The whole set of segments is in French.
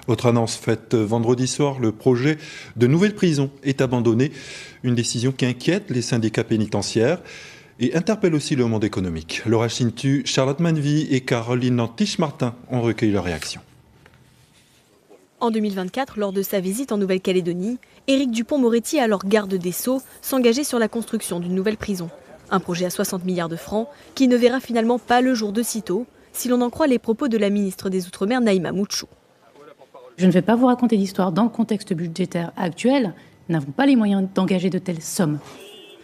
Autre annonce faite vendredi soir, le projet de nouvelle prison est abandonné. Une décision qui inquiète les syndicats pénitentiaires et interpelle aussi le monde économique. Laura Chintu, Charlotte Manvy et Caroline Nantiche-Martin ont recueilli leurs réactions. En 2024, lors de sa visite en Nouvelle-Calédonie, Éric Dupond-Moretti, alors garde des Sceaux, s'engageait sur la construction d'une nouvelle prison. Un projet à 60 milliards de francs qui ne verra finalement pas le jour de sitôt, si l'on en croit les propos de la ministre des Outre-mer, Naïma Moutchou. Je ne vais pas vous raconter d'histoire dans le contexte budgétaire actuel. Nous n'avons pas les moyens d'engager de telles sommes.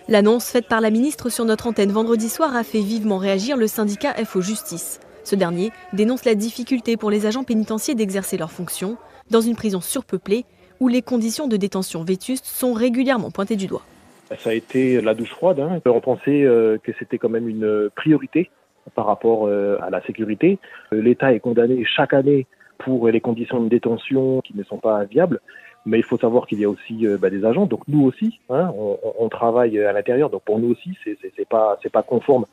L'annonce faite par la ministre sur notre antenne vendredi soir a fait vivement réagir le syndicat FO Justice. Ce dernier dénonce la difficulté pour les agents pénitentiaires d'exercer leurs fonctions dans une prison surpeuplée où les conditions de détention vétustes sont régulièrement pointées du doigt. Ça a été la douche froide. On pensait que c'était quand même une priorité par rapport à la sécurité. L'État est condamné chaque année pour les conditions de détention qui ne sont pas viables. Mais il faut savoir qu'il y a aussi des agents. Donc nous aussi, on travaille à l'intérieur. Donc pour nous aussi, c'est pas conforme.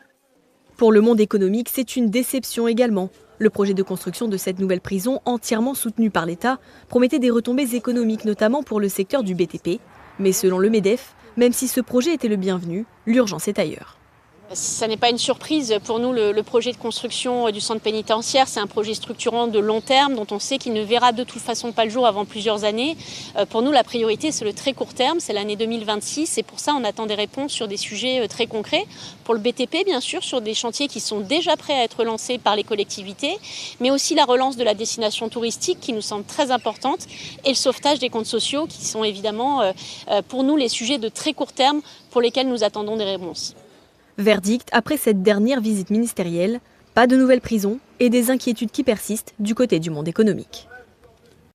Pour le monde économique, c'est une déception également. Le projet de construction de cette nouvelle prison, entièrement soutenu par l'État, promettait des retombées économiques, notamment pour le secteur du BTP. Mais selon le MEDEF, même si ce projet était le bienvenu, l'urgence est ailleurs. Ça n'est pas une surprise pour nous, le projet de construction du centre pénitentiaire. C'est un projet structurant de long terme dont on sait qu'il ne verra de toute façon pas le jour avant plusieurs années. Pour nous, la priorité, c'est le très court terme, c'est l'année 2026. Et pour ça, on attend des réponses sur des sujets très concrets. Pour le BTP, bien sûr, sur des chantiers qui sont déjà prêts à être lancés par les collectivités, mais aussi la relance de la destination touristique qui nous semble très importante et le sauvetage des comptes sociaux qui sont évidemment pour nous les sujets de très court terme pour lesquels nous attendons des réponses. Verdict après cette dernière visite ministérielle, pas de nouvelles prisons et des inquiétudes qui persistent du côté du monde économique.